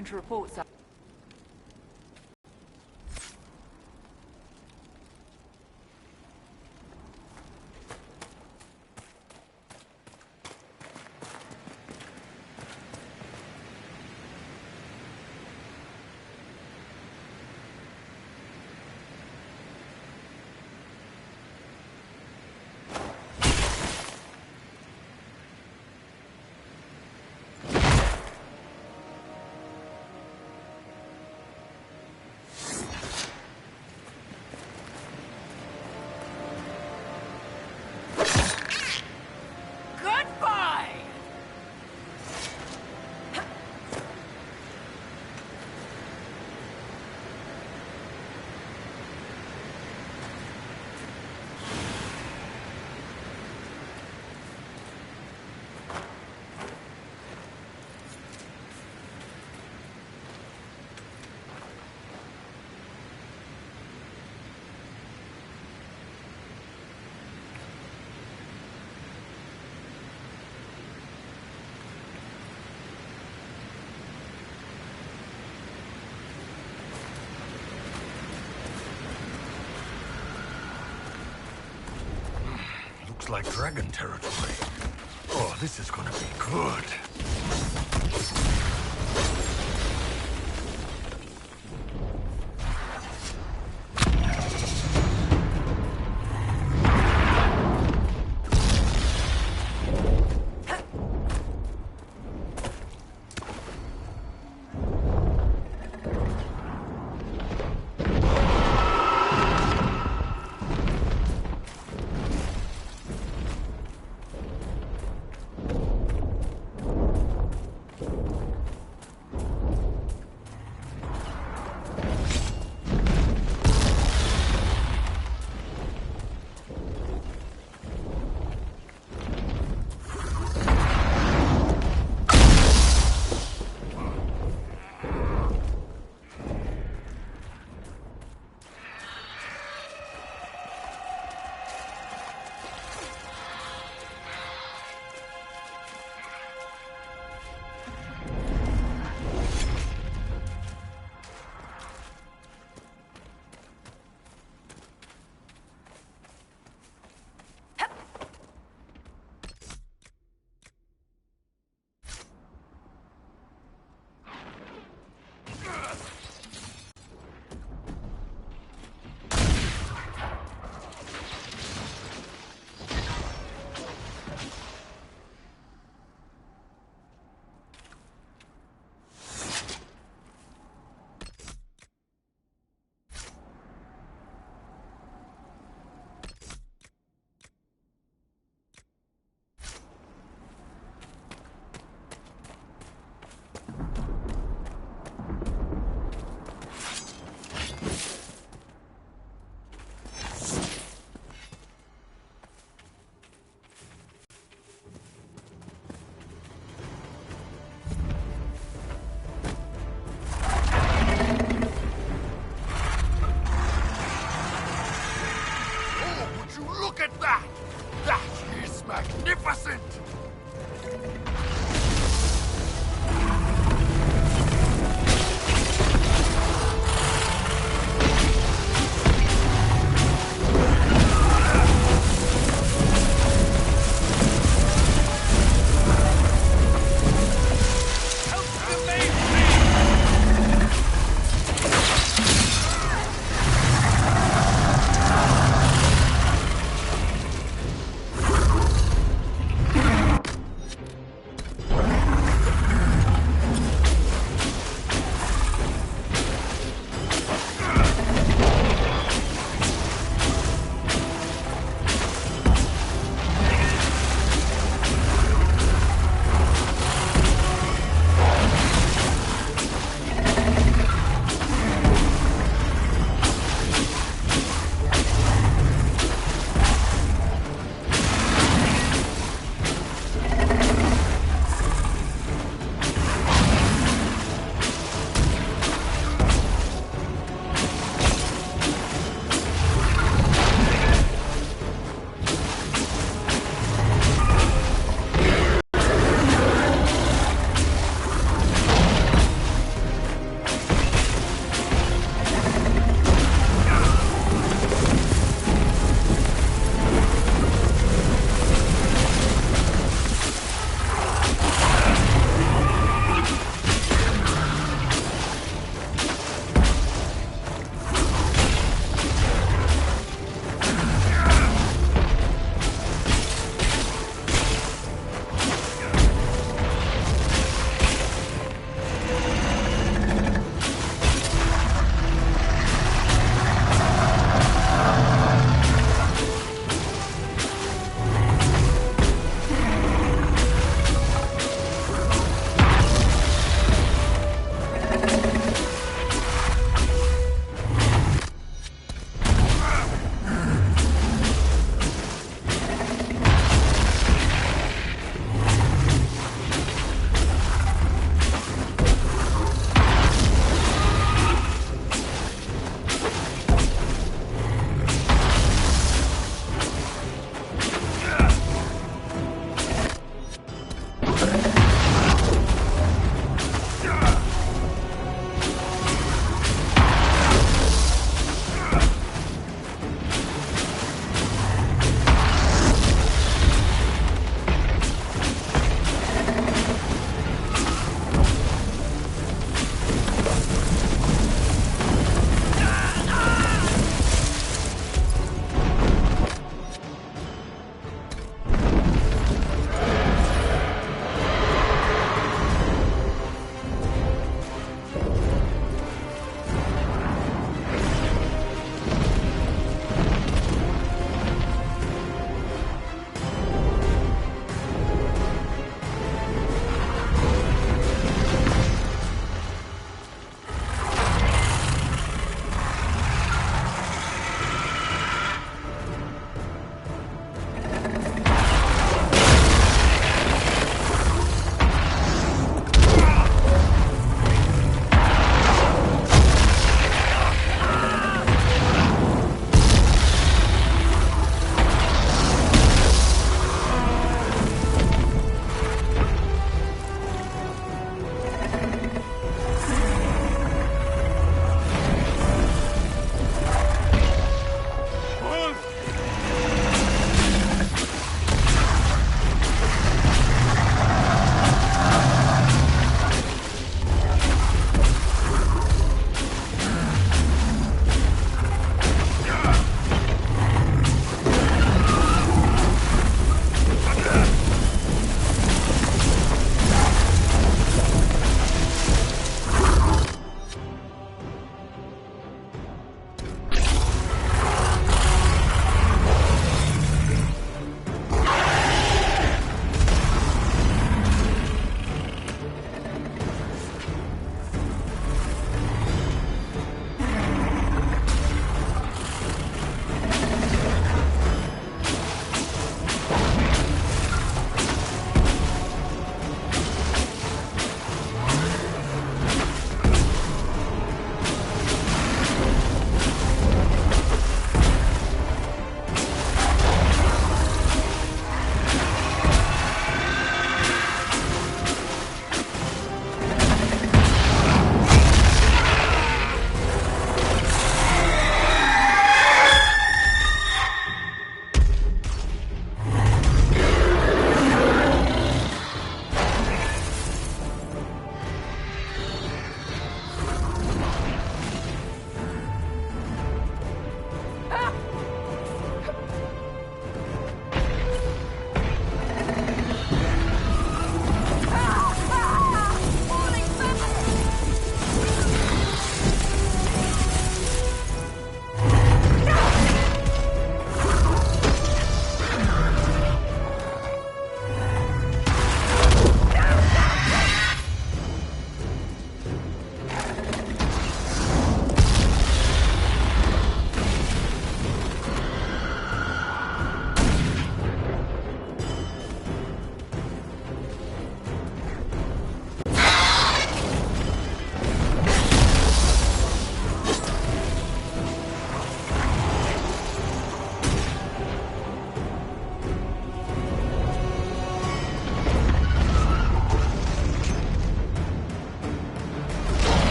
Nothing to report, sir. Like dragon territory. Oh, this is gonna be good.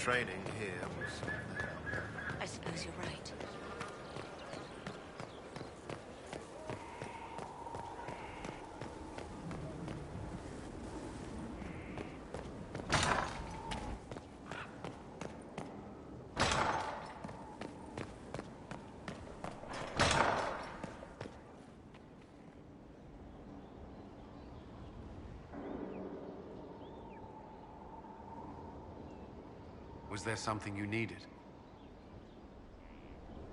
training here was... I suppose you're right. Was there something you needed?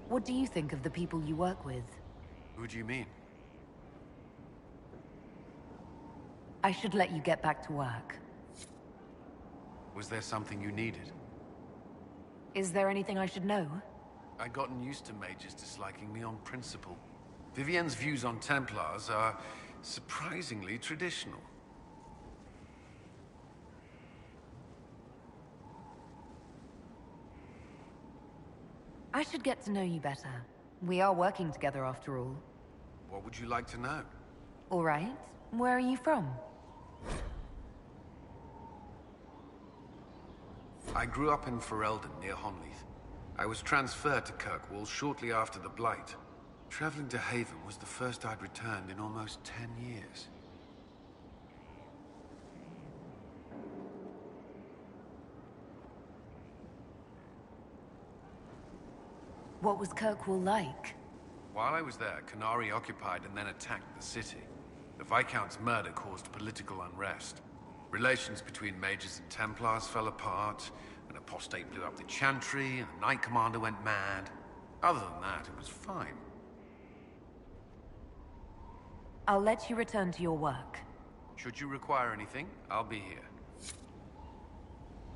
What do you think of the people you work with? Who do you mean? I should let you get back to work. Was there something you needed? Is there anything I should know? I'd gotten used to mages disliking me on principle. Vivienne's views on Templars are surprisingly traditional. I should get to know you better. We are working together after all. What would you like to know? All right. Where are you from? I grew up in Ferelden, near Honleath. I was transferred to Kirkwall shortly after the Blight. Traveling to Haven was the first I'd returned in almost 10 years. What was Kirkwall like? While I was there, Canary occupied and then attacked the city. The Viscount's murder caused political unrest. Relations between mages and Templars fell apart, an apostate blew up the Chantry, and the Knight Commander went mad. Other than that, it was fine. I'll let you return to your work. Should you require anything, I'll be here.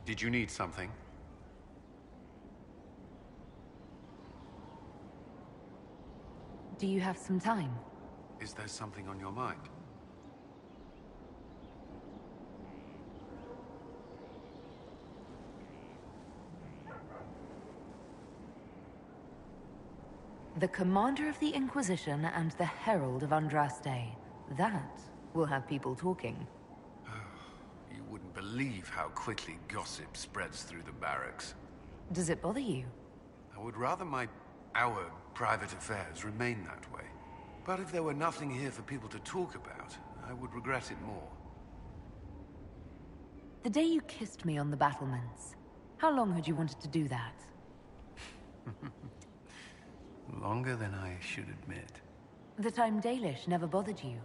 Did you need something? Do you have some time? Is there something on your mind? The Commander of the Inquisition and the Herald of Andraste. That will have people talking. You wouldn't believe how quickly gossip spreads through the barracks. Does it bother you? I would rather our private affairs remain that way. But if there were nothing here for people to talk about, I would regret it more. The day you kissed me on the battlements, how long had you wanted to do that? Longer than I should admit. The time Dalish never bothered you.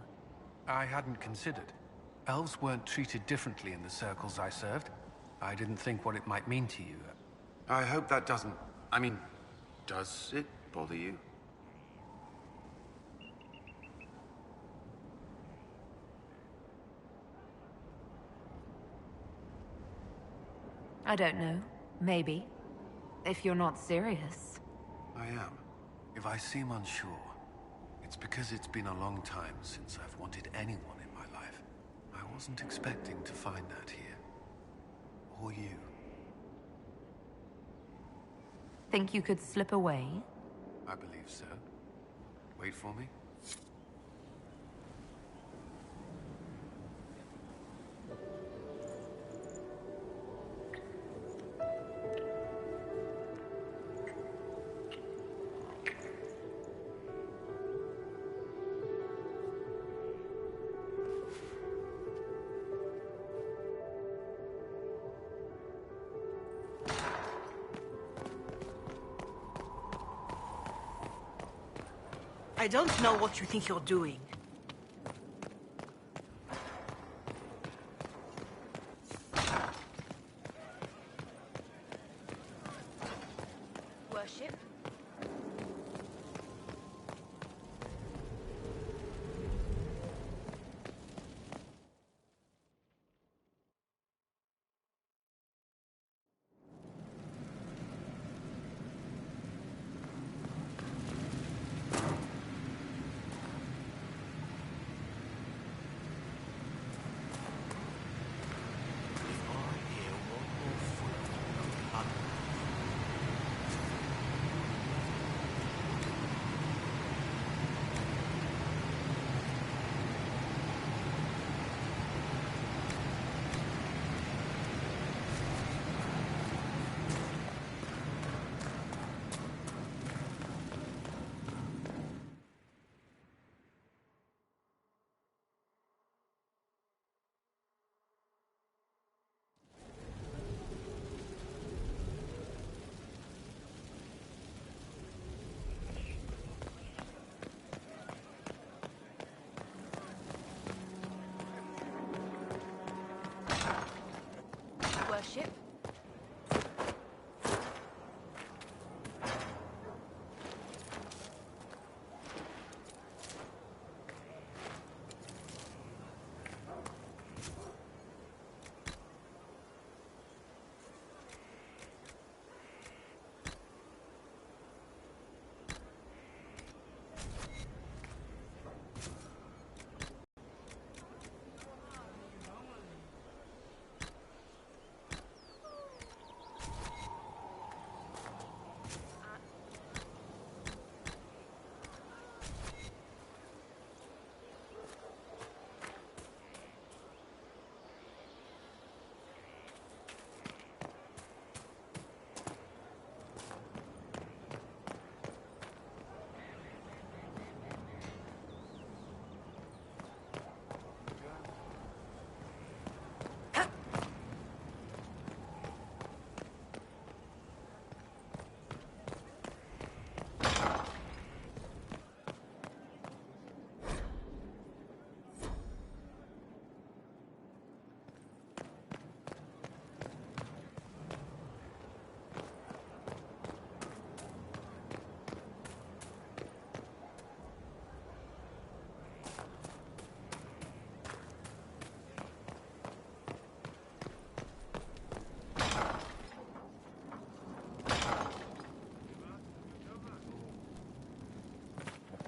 I hadn't considered. Elves weren't treated differently in the circles I served. I didn't think what it might mean to you. I hope that doesn't... I mean, does it bother you? I don't know. Maybe. If you're not serious. I am. If I seem unsure, it's because it's been a long time since I've wanted anyone in my life. I wasn't expecting to find that here. Or you. Think you could slip away? I believe so. Wait for me. I don't know what you think you're doing. Worship? ship.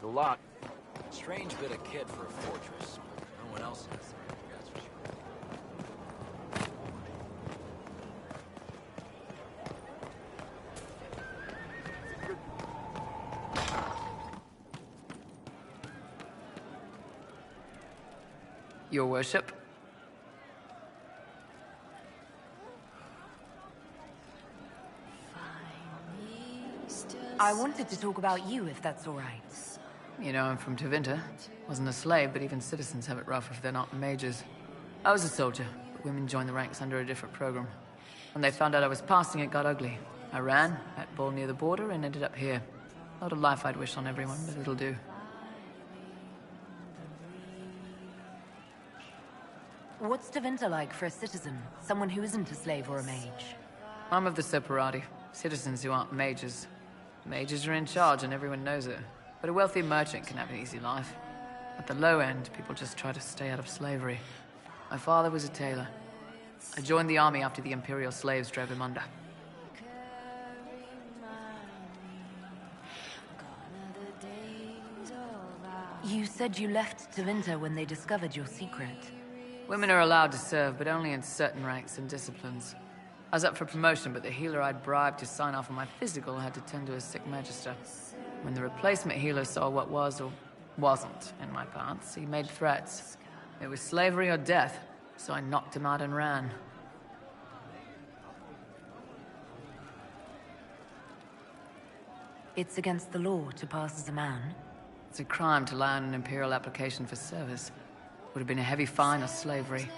A lot. Strange bit of kit for a fortress, but no one else has there, that's for sure. Your worship? I wanted to talk about you, if that's all right. You know, I'm from Tevinter. Wasn't a slave, but even citizens have it rough if they're not mages. I was a soldier, but women joined the ranks under a different program. When they found out I was passing, it got ugly. I ran, met Bull near the border, and ended up here. Not a life I'd wish on everyone, but it'll do. What's Tevinter like for a citizen? Someone who isn't a slave or a mage? I'm of the Separati, citizens who aren't mages. Mages are in charge and everyone knows it. But a wealthy merchant can have an easy life. At the low end, people just try to stay out of slavery. My father was a tailor. I joined the army after the Imperial slaves drove him under. You said you left Tevinter when they discovered your secret. Women are allowed to serve, but only in certain ranks and disciplines. I was up for promotion, but the healer I'd bribed to sign off on my physical had to tend to a sick magister. When the replacement healer saw what was or wasn't in my parts, he made threats. It was slavery or death, so I knocked him out and ran. It's against the law to pass as a man. It's a crime to lie on an Imperial application for service. Would have been a heavy fine or slavery.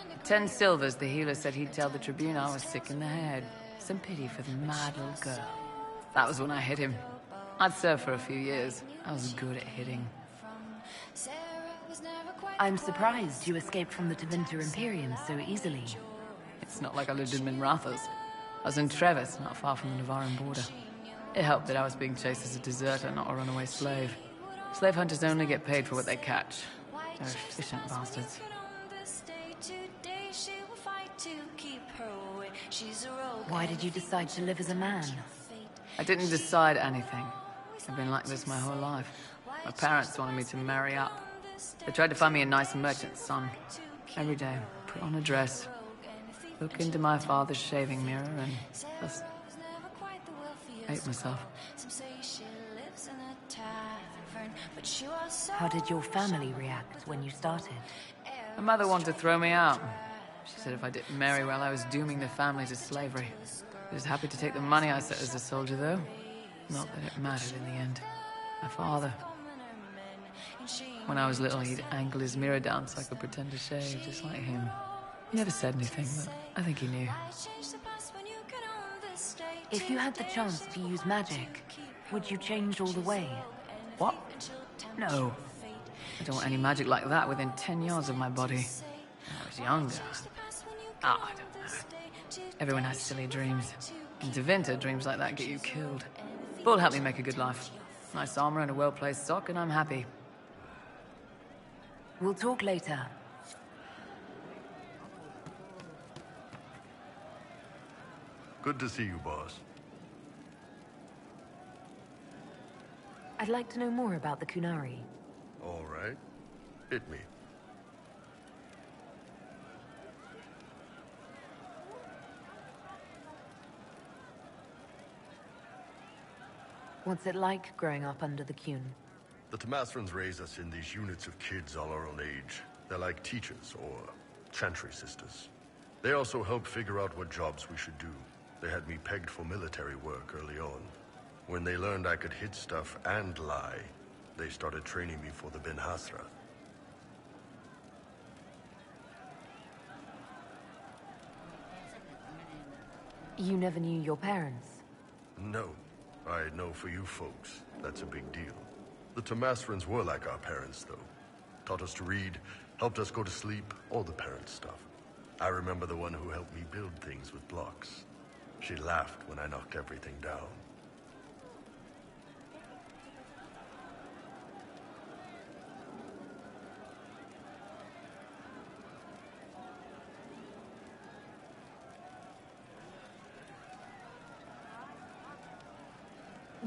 For 10 silvers, the healer said he'd tell the Tribune I was sick in the head. Some pity for the mad little girl. That was when I hit him. I'd served for a few years. I was good at hitting. I'm surprised you escaped from the Tevinter Imperium so easily. It's not like I lived in Minrathous. I was in Trevis, not far from the Navarran border. It helped that I was being chased as a deserter, not a runaway slave. Slave hunters only get paid for what they catch. They're efficient bastards. Why did you decide to live as a man? I didn't decide anything. I've been like this my whole life. My parents wanted me to marry up. They tried to find me a nice merchant's son. Every day, put on a dress, look into my father's shaving mirror, and just hate myself. How did your family react when you started? My mother wanted to throw me out. She said if I didn't marry well, I was dooming the family to slavery. I was happy to take the money I set as a soldier, though. Not that it mattered in the end. My father. When I was little, he'd angle his mirror down so I could pretend to shave, just like him. He never said anything, but I think he knew. If you had the chance to use magic, would you change all the way? What? No. I don't want any magic like that within 10 yards of my body. When I was younger, Oh, I don't know. Everyone has silly dreams. And Devinter, dreams like that get you killed. Bull helped me make a good life. Nice armor and a well-placed sock, and I'm happy. We'll talk later. Good to see you, boss. I'd like to know more about the Kunari. All right. Hit me. What's it like growing up under the Kun? The Tamasrans raise us in these units of kids all our own age. They're like teachers, or chantry sisters. They also help figure out what jobs we should do. They had me pegged for military work early on. When they learned I could hit stuff and lie, they started training me for the Ben Hasra. You never knew your parents? No. I know for you folks, that's a big deal. The Tamasrans were like our parents, though. Taught us to read, helped us go to sleep, all the parent stuff. I remember the one who helped me build things with blocks. She laughed when I knocked everything down.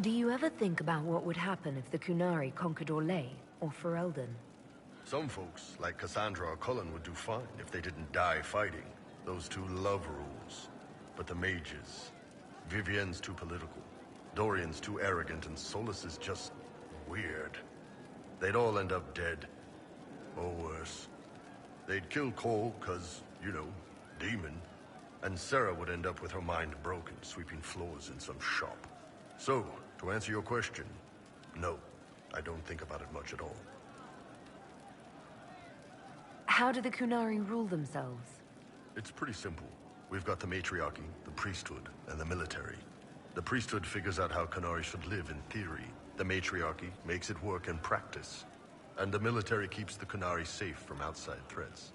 Do you ever think about what would happen if the Kunari conquered Orlais or Ferelden? Some folks, like Cassandra or Cullen, would do fine if they didn't die fighting. Those two love rules. But the mages... Vivienne's too political. Dorian's too arrogant, and Solus is just... weird. They'd all end up dead. Or worse. They'd kill Cole, 'cause, you know, demon. And Sarah would end up with her mind broken, sweeping floors in some shop. So, to answer your question, no. I don't think about it much at all. How do the Kunari rule themselves? It's pretty simple. We've got the matriarchy, the priesthood, and the military. The priesthood figures out how Kunari should live in theory. The matriarchy makes it work in practice. And the military keeps the Kunari safe from outside threats.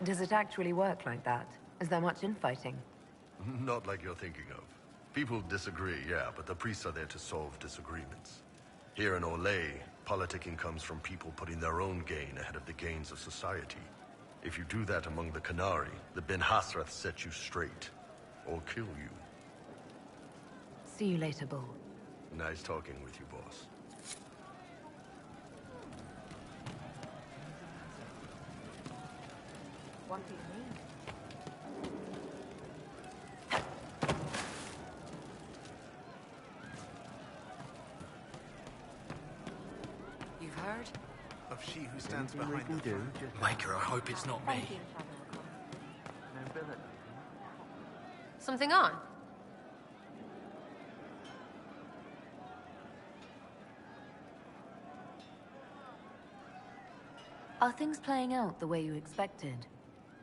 Does it actually work like that? Is there much infighting? Not like you're thinking of. People disagree, yeah, but the priests are there to solve disagreements. Here in Orlais, politicking comes from people putting their own gain ahead of the gains of society. If you do that among the Kunari, the Ben Hasrath set you straight. Or kill you. See you later, Bull. Nice talking with you, boss. What do you mean? You've heard? Of she who stands behind the throne. Maker, I hope it's not me. Something on? Are things playing out the way you expected?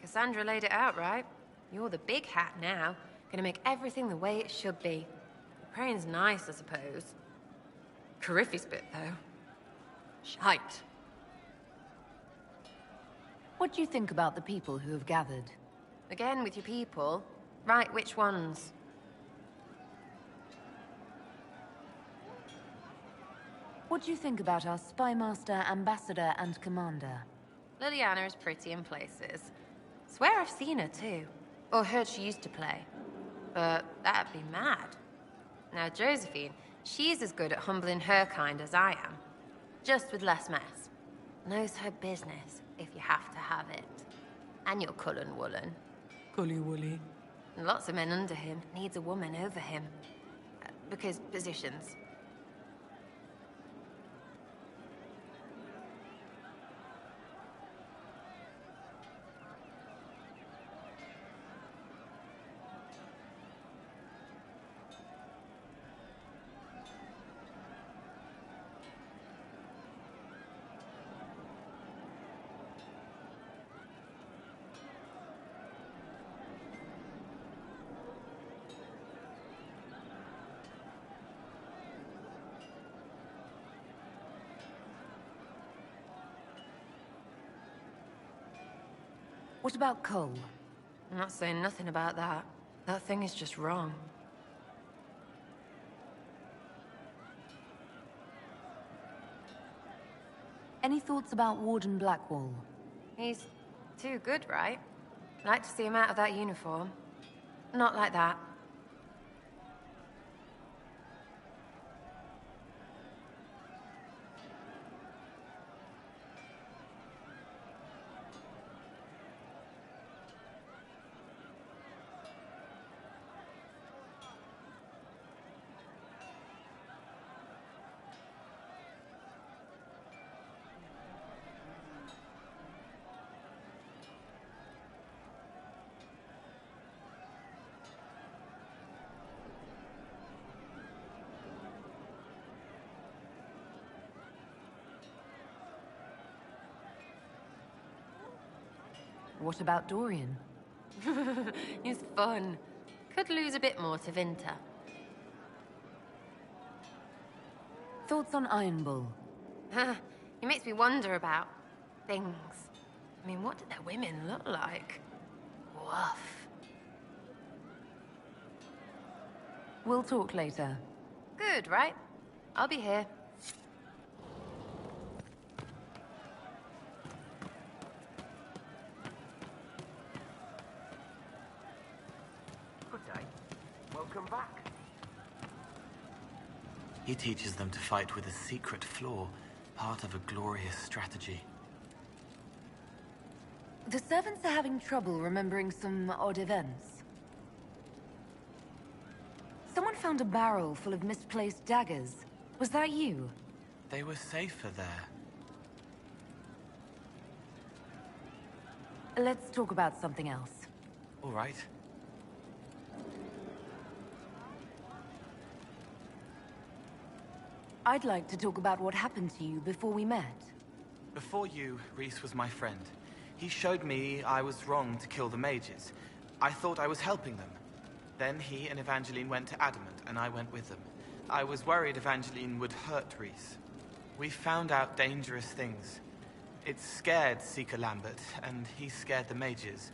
Cassandra laid it out, right? You're the big hat now. Gonna make everything the way it should be. The praying's nice, I suppose. Coryphe's bit, though. Shite. What do you think about the people who have gathered? Again with your people. Right, which ones? What do you think about our spymaster, ambassador, and commander? Liliana is pretty in places. Swear I've seen her too. Or heard she used to play. But that'd be mad. Now Josephine, she's as good at humbling her kind as I am. Just with less mess. Knows her business, if you have to have it. And you're Cullen Woolen. Cully Woolly. And lots of men under him. Needs a woman over him. Because positions. What about Cole? I'm not saying nothing about that. That thing is just wrong. Any thoughts about Warden Blackwall? He's too good, right? Like to see him out of that uniform. Not like that. What about Dorian? He's fun. Could lose a bit more to Vinter. Thoughts on Iron Bull? He makes me wonder about things. I mean, what do their women look like? Woof. We'll talk later. Good, right? I'll be here. Good day. Welcome back. He teaches them to fight with a secret flaw, part of a glorious strategy. The servants are having trouble remembering some odd events. Someone found a barrel full of misplaced daggers. Was that you? They were safer there. Let's talk about something else. All right. I'd like to talk about what happened to you before we met. Before you, Rhys was my friend. He showed me I was wrong to kill the mages. I thought I was helping them. Then he and Evangeline went to Adamant, and I went with them. I was worried Evangeline would hurt Rhys. We found out dangerous things. It scared Seeker Lambert, and he scared the mages.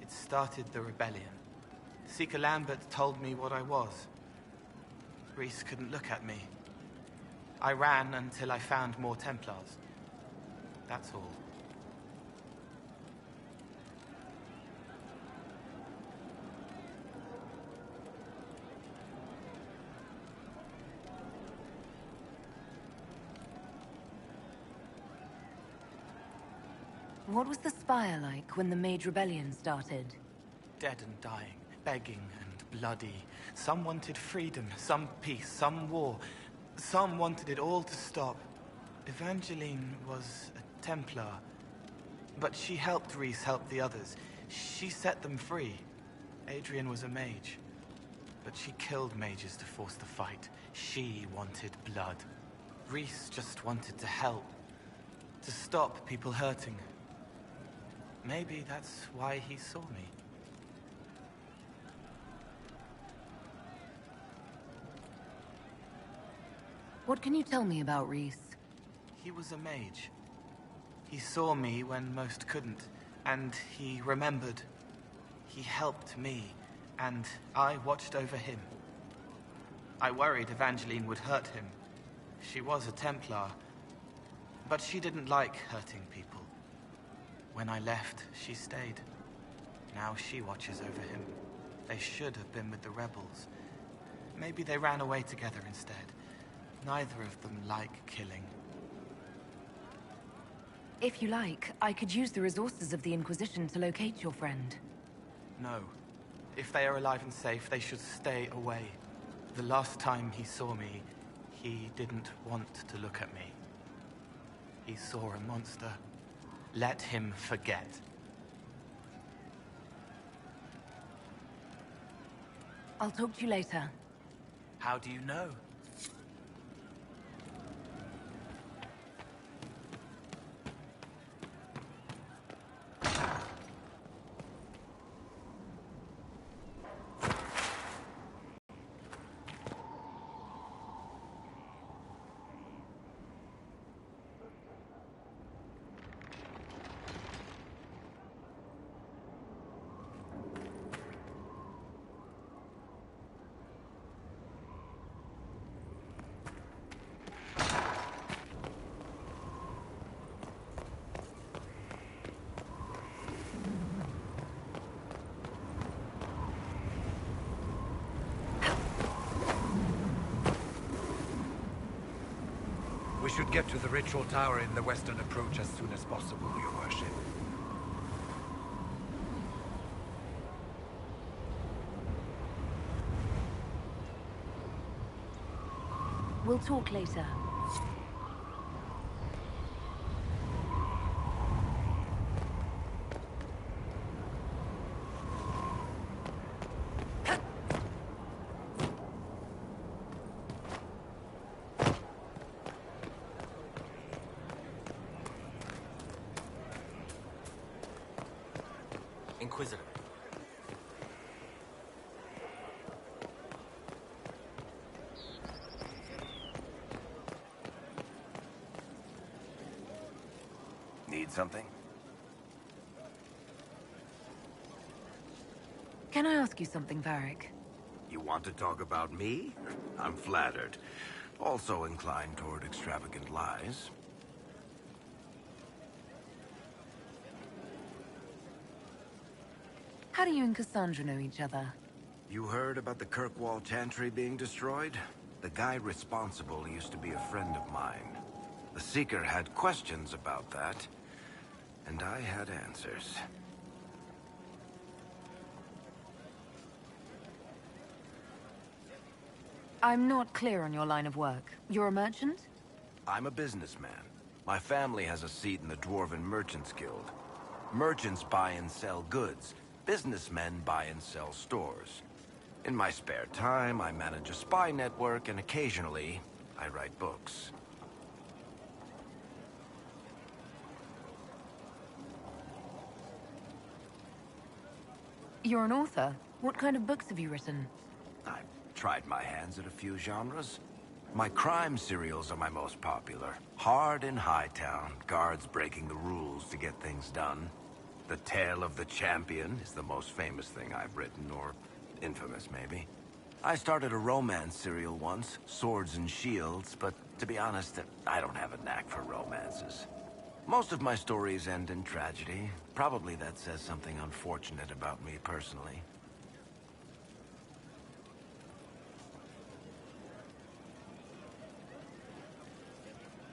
It started the rebellion. Seeker Lambert told me what I was. Rhys couldn't look at me. I ran until I found more Templars. That's all. What was the Spire like when the Mage Rebellion started? Dead and dying, begging and bloody. Some wanted freedom, some peace, some war. Some wanted it all to stop. Evangeline was a Templar, but she helped Rhys help the others. She set them free. Adrian was a mage, but she killed mages to force the fight. She wanted blood. Rhys just wanted to help, to stop people hurting. Maybe that's why he saw me. What can you tell me about Rhys? He was a mage. He saw me when most couldn't, and he remembered. He helped me, and I watched over him. I worried Evangeline would hurt him. She was a Templar, but she didn't like hurting people. When I left, she stayed. Now she watches over him. They should have been with the rebels. Maybe they ran away together instead. Neither of them like killing. If you like, I could use the resources of the Inquisition to locate your friend. No. If they are alive and safe, they should stay away. The last time he saw me, he didn't want to look at me. He saw a monster. Let him forget. I'll talk to you later. How do you know? should get to the ritual tower in the western approach as soon as possible, Your Worship. We'll talk later. Inquisitor. Need something? Can I ask you something, Varric? You want to talk about me? I'm flattered. Also inclined toward extravagant lies. How do you and Cassandra know each other? You heard about the Kirkwall Chantry being destroyed? The guy responsible used to be a friend of mine. The Seeker had questions about that, and I had answers. I'm not clear on your line of work. You're a merchant? I'm a businessman. My family has a seat in the Dwarven Merchants Guild. Merchants buy and sell goods. Businessmen buy and sell stores. In my spare time, I manage a spy network, and occasionally, I write books. You're an author. What kind of books have you written? I've tried my hands at a few genres. My crime serials are my most popular. Hard in Hightown, guards breaking the rules to get things done. The Tale of the Champion is the most famous thing I've written, or infamous, maybe. I started a romance serial once, Swords and Shields, but to be honest, I don't have a knack for romances. Most of my stories end in tragedy. Probably that says something unfortunate about me personally.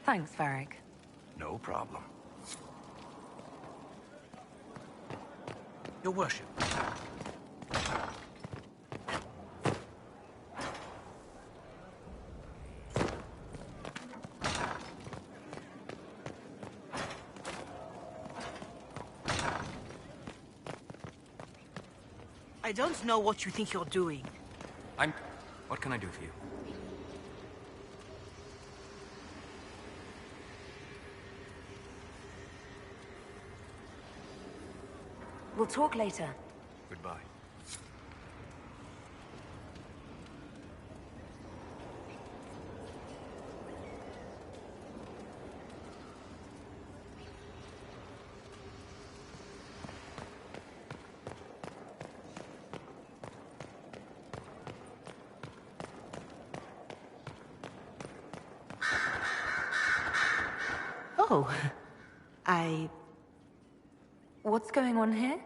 Thanks, Varric. No problem. Your Worship. I don't know what you think you're doing. What can I do for you? We'll talk later. Goodbye. Oh, What's going on here?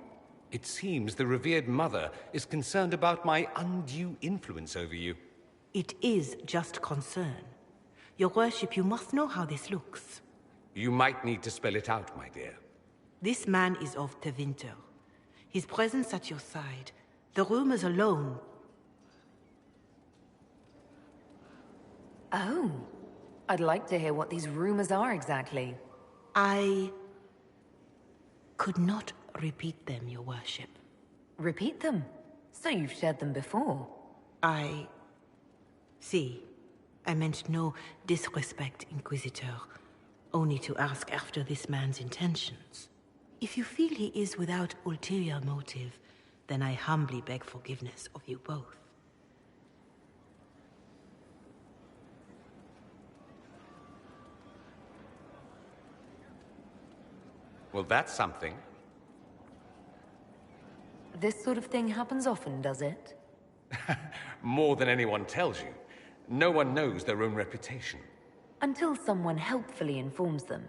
It seems the revered mother is concerned about my undue influence over you. It is just concern. Your Worship, you must know how this looks. You might need to spell it out, my dear. This man is of Tevinter. His presence at your side, the rumors alone. Oh. I'd like to hear what these rumors are exactly. I could not repeat them, Your Worship. Repeat them? So you've shared them before? See, I meant no disrespect, Inquisitor. Only to ask after this man's intentions. If you feel he is without ulterior motive, then I humbly beg forgiveness of you both. Well, that's something. This sort of thing happens often, does it? More than anyone tells you. No one knows their own reputation. Until someone helpfully informs them.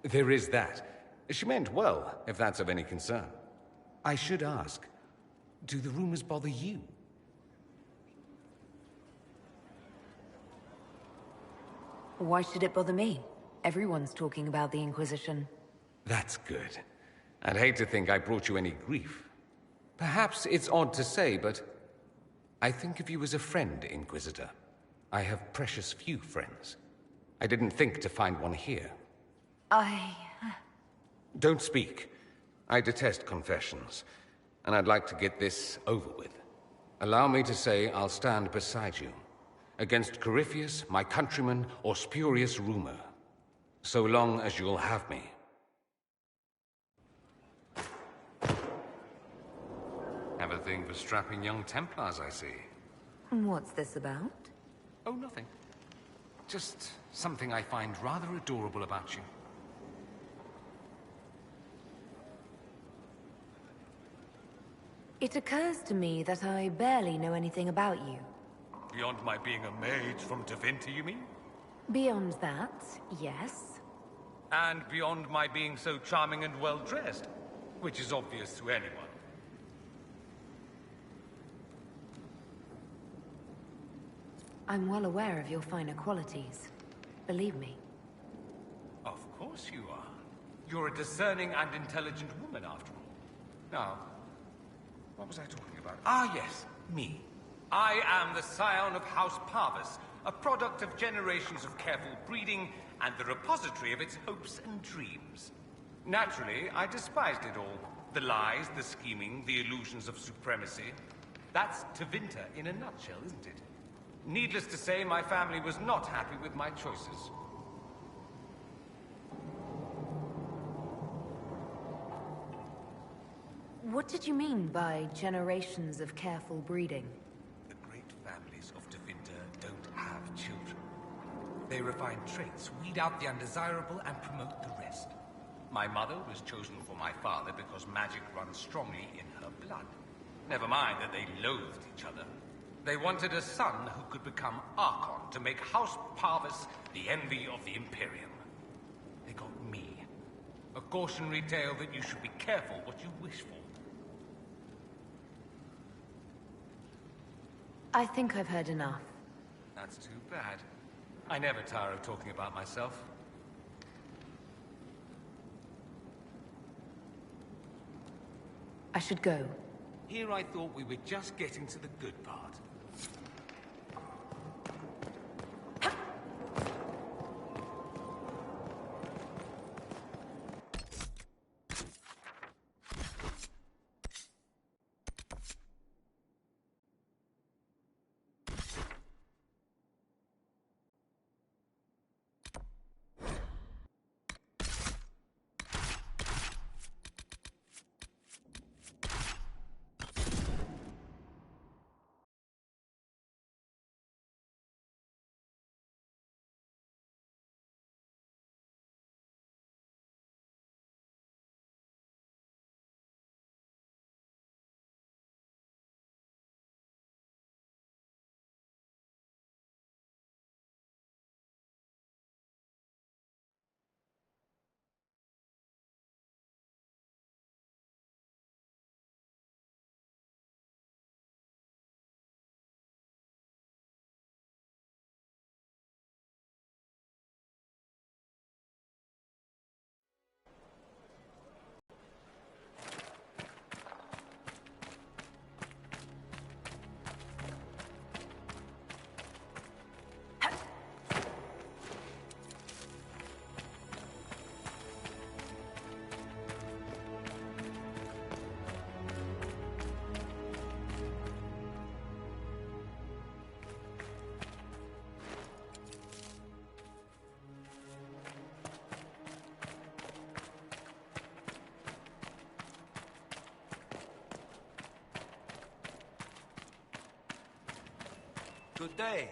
There is that. She meant well, if that's of any concern. I should ask, do the rumors bother you? Why should it bother me? Everyone's talking about the Inquisition. That's good. I'd hate to think I brought you any grief. Perhaps it's odd to say, but I think of you as a friend, Inquisitor. I have precious few friends. I didn't think to find one here. Don't speak. I detest confessions, and I'd like to get this over with. Allow me to say I'll stand beside you, against Corypheus, my countryman, or spurious rumor, so long as you'll have me. Have a thing for strapping young Templars, I see. What's this about? Oh, nothing. Just something I find rather adorable about you. It occurs to me that I barely know anything about you. Beyond my being a mage from Tevinter, you mean? Beyond that, yes. And beyond my being so charming and well-dressed, which is obvious to anyone. I'm well aware of your finer qualities. Believe me. Of course you are. You're a discerning and intelligent woman, after all. Now, what was I talking about? Ah, yes, me. I am the scion of House Parvis, a product of generations of careful breeding and the repository of its hopes and dreams. Naturally, I despised it all. The lies, the scheming, the illusions of supremacy. That's Tevinter in a nutshell, isn't it? Needless to say, my family was not happy with my choices. What did you mean by generations of careful breeding? The great families of Tevinter don't have children. They refine traits, weed out the undesirable, and promote the rest. My mother was chosen for my father because magic runs strongly in her blood. Never mind that they loathed each other. They wanted a son who could become Archon to make House Parvis the envy of the Imperium. They got me. A cautionary tale that you should be careful what you wish for. I think I've heard enough. That's too bad. I never tire of talking about myself. I should go. Here I thought we were just getting to the good part. Good day.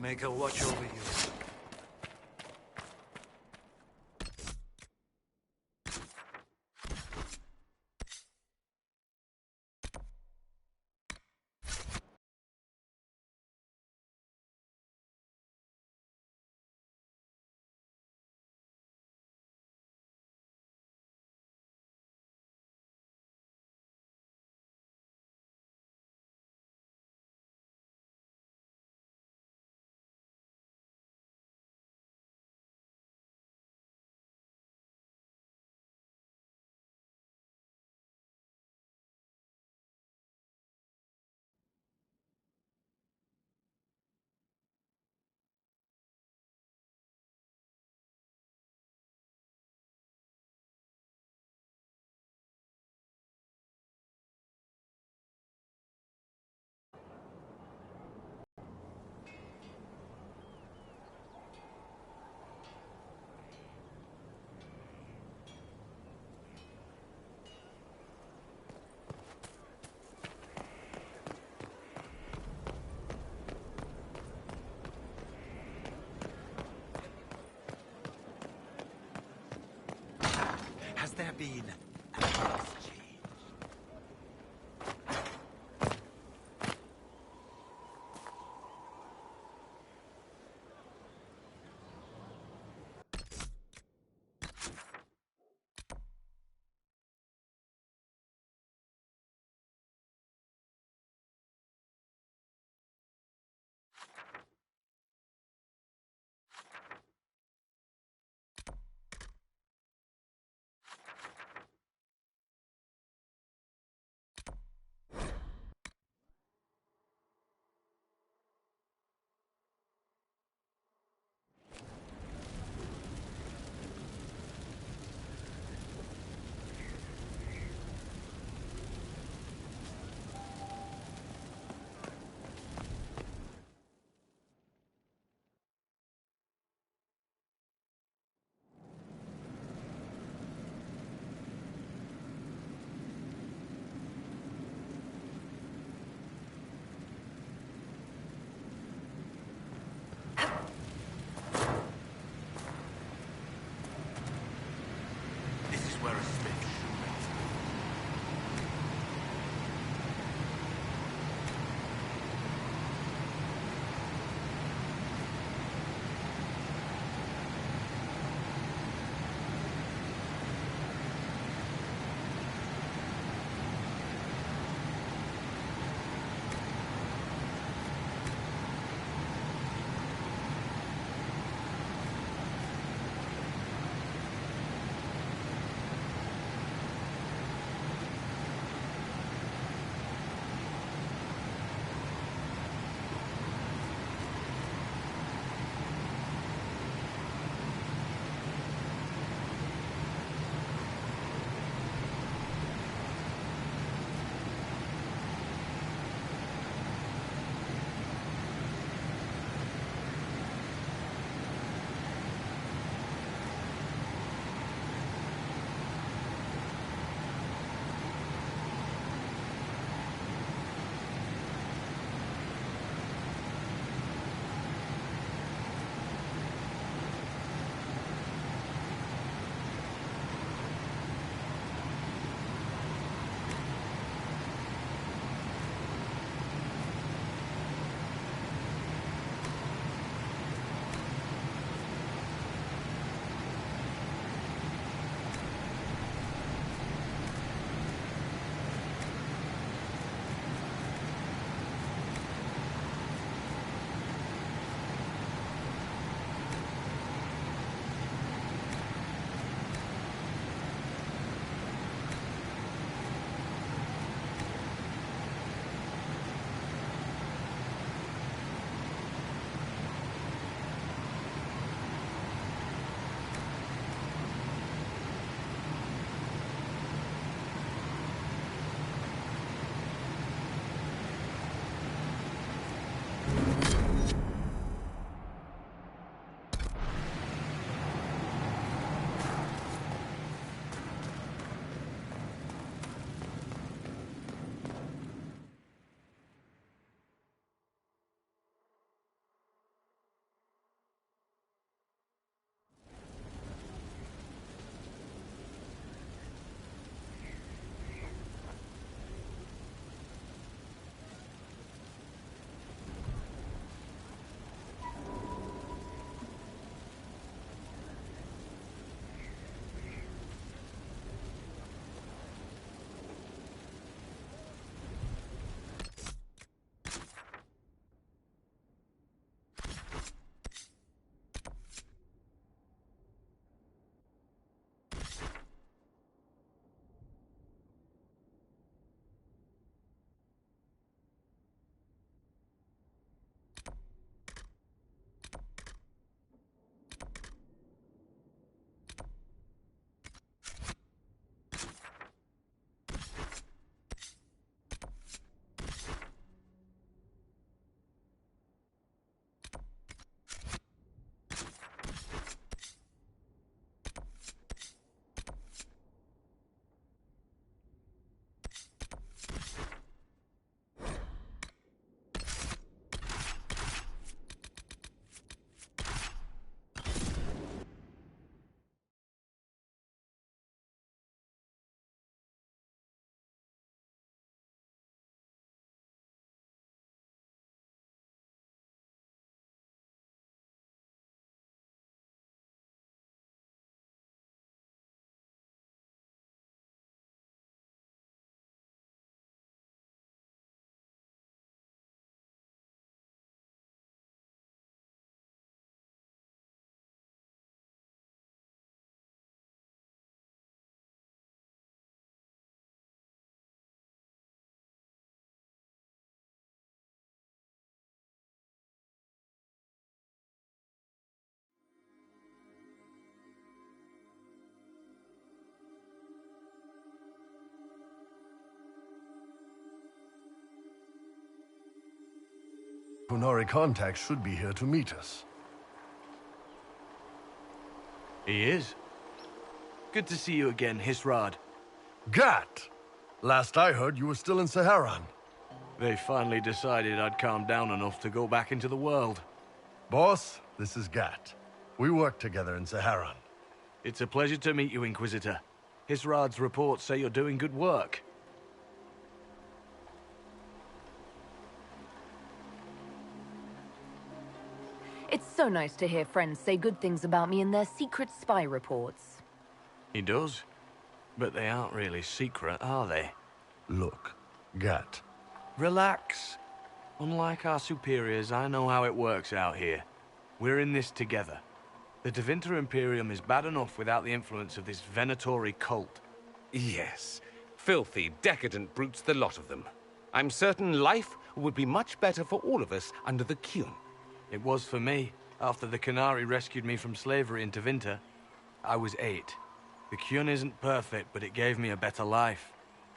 Make her watch over you. Has there been Qunari contact should be here to meet us. He is. Good to see you again, Hisrad. Gat! Last I heard, you were still in Saharan. They finally decided I'd calmed down enough to go back into the world. Boss, this is Gat. We work together in Saharan. It's a pleasure to meet you, Inquisitor. Hisrad's reports say you're doing good work. It's so nice to hear friends say good things about me in their secret spy reports. He does? But they aren't really secret, are they? Look, Gat. Relax. Unlike our superiors, I know how it works out here. We're in this together. The Tevinter Imperium is bad enough without the influence of this Venatori cult. Yes. Filthy, decadent brutes, the lot of them. I'm certain life would be much better for all of us under the Qun. It was for me, after the Qunari rescued me from slavery in Tevinter. I was 8. The Qun isn't perfect, but it gave me a better life.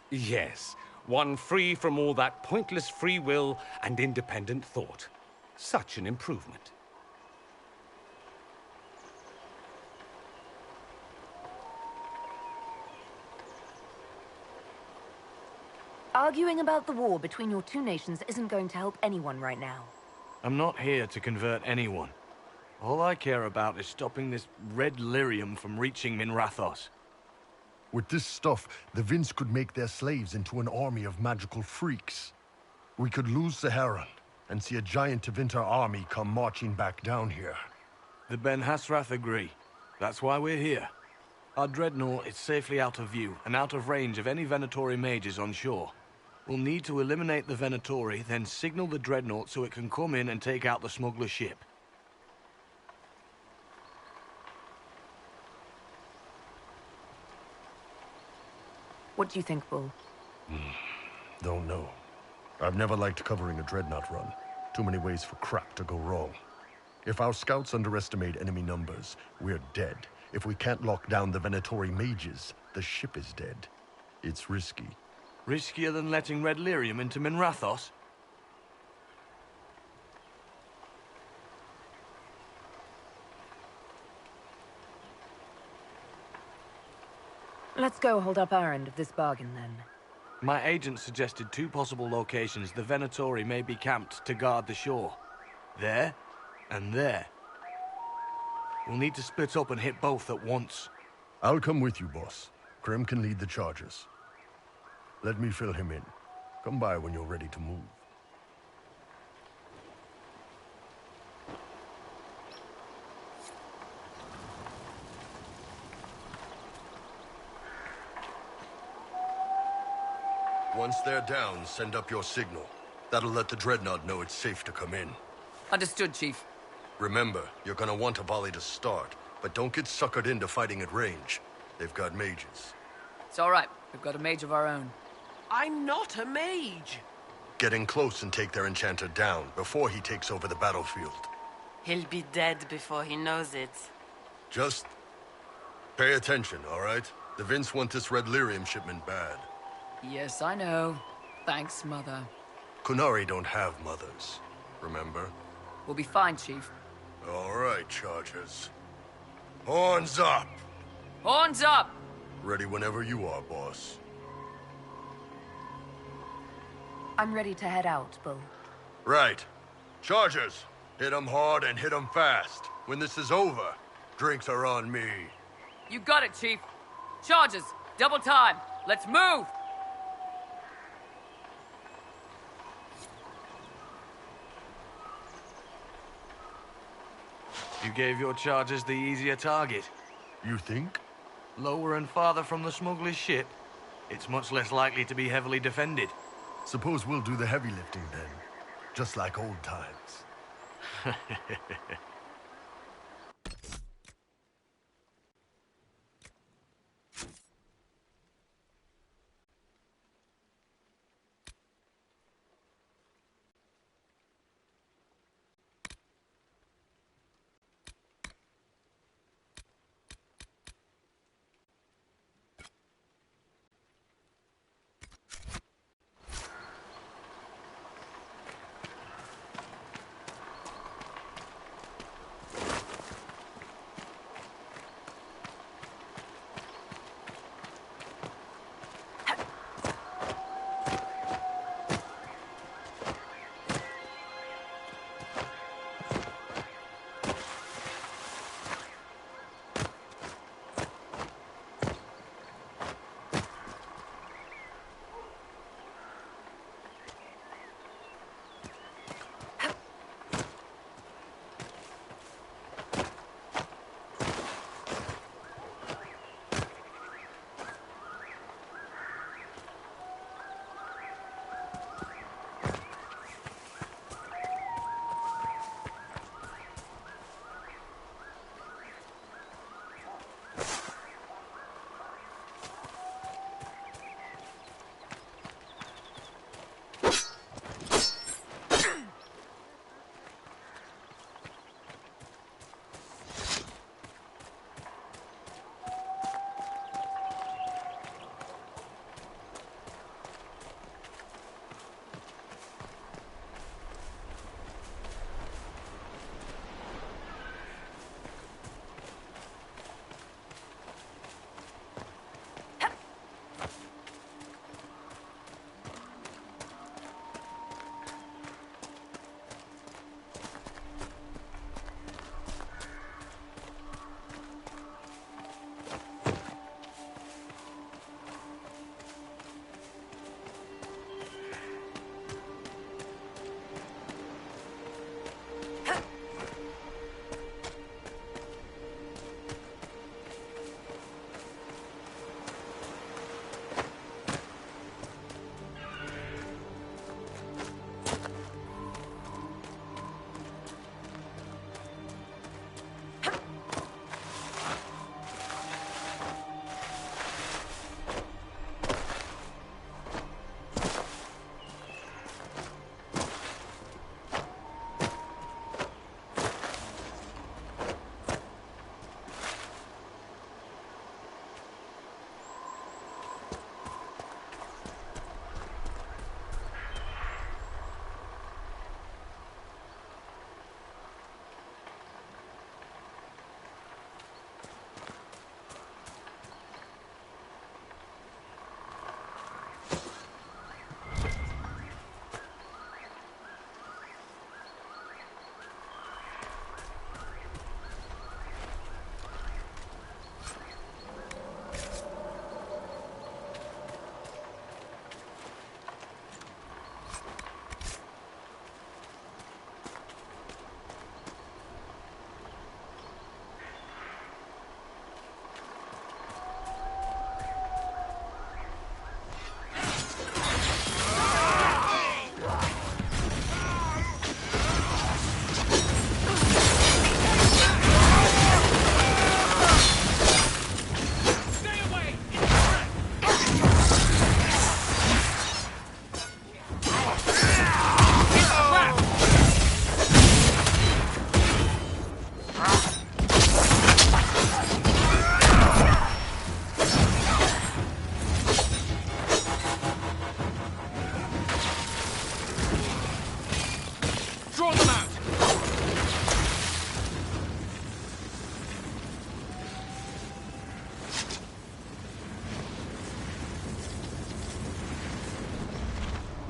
Yes, one free from all that pointless free will and independent thought. Such an improvement. Arguing about the war between your two nations isn't going to help anyone right now. I'm not here to convert anyone. All I care about is stopping this red lyrium from reaching Minrathos. With this stuff, the Vince could make their slaves into an army of magical freaks. We could lose Saharan and see a giant Tevinter army come marching back down here. The Ben Hasrath agree. That's why we're here. Our dreadnought is safely out of view and out of range of any Venatori mages on shore. We'll need to eliminate the Venatori, then signal the dreadnought so it can come in and take out the smuggler ship. What do you think, Bull? Don't know. I've never liked covering a dreadnought run. Too many ways for crap to go wrong. If our scouts underestimate enemy numbers, we're dead. If we can't lock down the Venatori mages, the ship is dead. It's risky. Riskier than letting Red Lyrium into Minrathos? Let's go hold up our end of this bargain, then. My agent suggested 2 possible locations the Venatori may be camped to guard the shore. There, and there. We'll need to split up and hit both at once. I'll come with you, boss. Krim can lead the charges. Let me fill him in. Come by when you're ready to move. Once they're down, send up your signal. That'll let the dreadnought know it's safe to come in. Understood, Chief. Remember, you're gonna want a volley to start, but don't get suckered into fighting at range. They've got mages. It's all right. We've got a mage of our own. I'm not a mage. Get in close and take their enchanter down before he takes over the battlefield. He'll be dead before he knows it. Just pay attention, all right? The Vince want this Red Lyrium shipment bad. Yes, I know. Thanks, Mother. Qunari don't have mothers, remember? We'll be fine, Chief. All right, Chargers. Horns up! Horns up! Ready whenever you are, boss. I'm ready to head out, Bull. Right. Chargers, hit 'em hard and hit 'em fast. When this is over, drinks are on me. You got it, Chief. Charges, double time. Let's move! You gave your charges the easier target. You think? Lower and farther from the smuggler's ship, it's much less likely to be heavily defended. Suppose we'll do the heavy lifting then. Just like old times.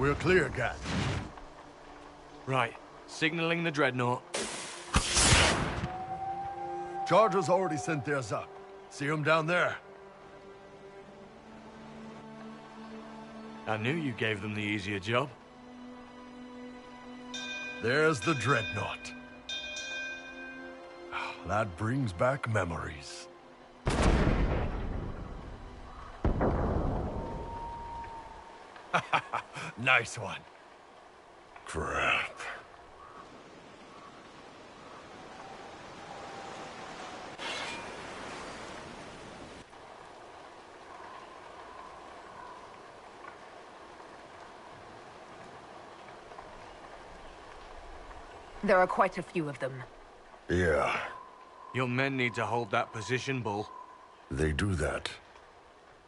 We're clear, Gat. Right. Signaling the dreadnought. Chargers already sent theirs up. See them down there? I knew you gave them the easier job. There's the dreadnought. That brings back memories. Nice one. Crap. There are quite a few of them. Yeah. Your men need to hold that position, Bull. They do that.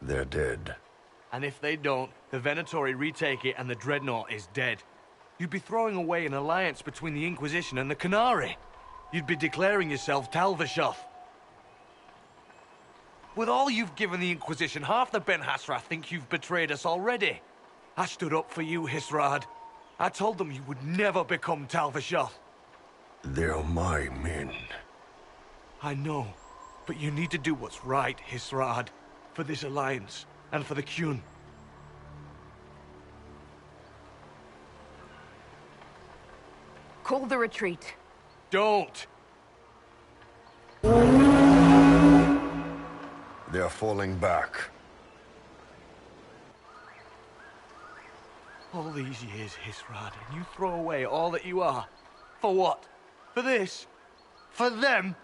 They're dead. And if they don't, the Venatori retake it and the Dreadnought is dead. You'd be throwing away an alliance between the Inquisition and the Canary. You'd be declaring yourself Talvishoth. With all you've given the Inquisition, half the Ben Hassrath think you've betrayed us already. I stood up for you, Hisrad. I told them you would never become Talvishoth. They're my men. I know, but you need to do what's right, Hisrad. For this alliance, and for the Qun. Call the retreat. Don't! They're falling back. All these years, Hisrad, and you throw away all that you are. For what? For this? For them?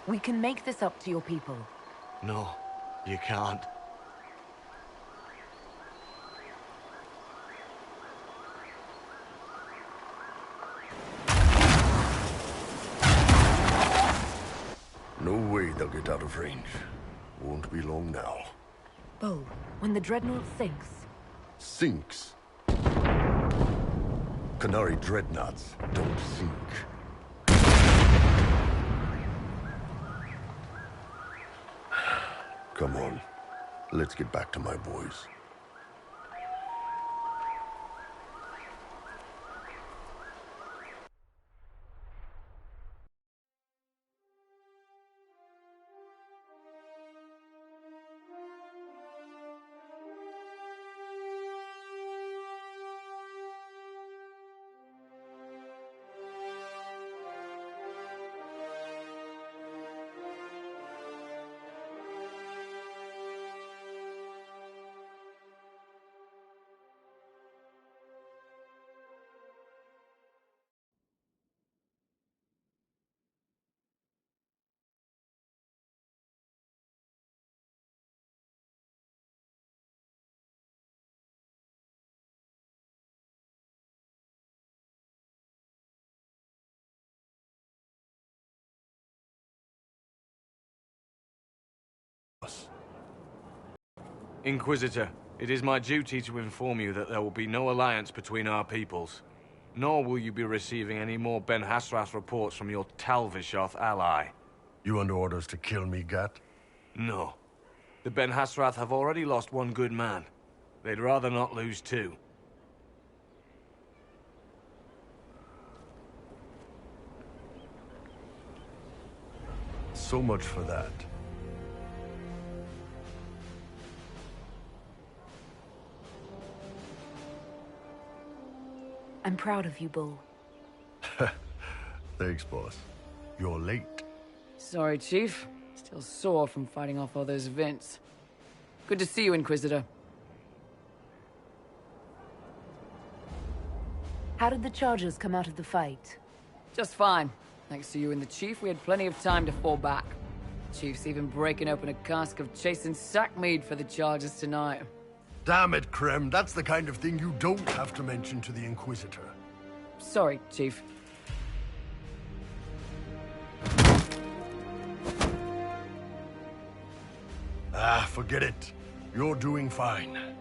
We can make this up to your people. No, you can't. No way they'll get out of range. Won't be long now. Bo, when the Dreadnought sinks... Sinks? Canary dreadnoughts don't sink. Come on. Let's get back to my boys. Inquisitor, it is my duty to inform you that there will be no alliance between our peoples. Nor will you be receiving any more Ben Hassrath reports from your Talvishoth ally. You under orders to kill me, Gat? No. The Ben Hassrath have already lost one good man. They'd rather not lose two. So much for that. I'm proud of you, Bull. Thanks, boss. You're late. Sorry, Chief. Still sore from fighting off all those vents. Good to see you, Inquisitor. How did the Chargers come out of the fight? Just fine. Thanks to you and the Chief, we had plenty of time to fall back. Chief's even breaking open a cask of chasing sack mead for the Chargers tonight. Damn it, Krem. That's the kind of thing you don't have to mention to the Inquisitor. Sorry, Chief. Ah, forget it. You're doing fine.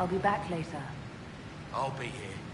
I'll be back later. I'll be here.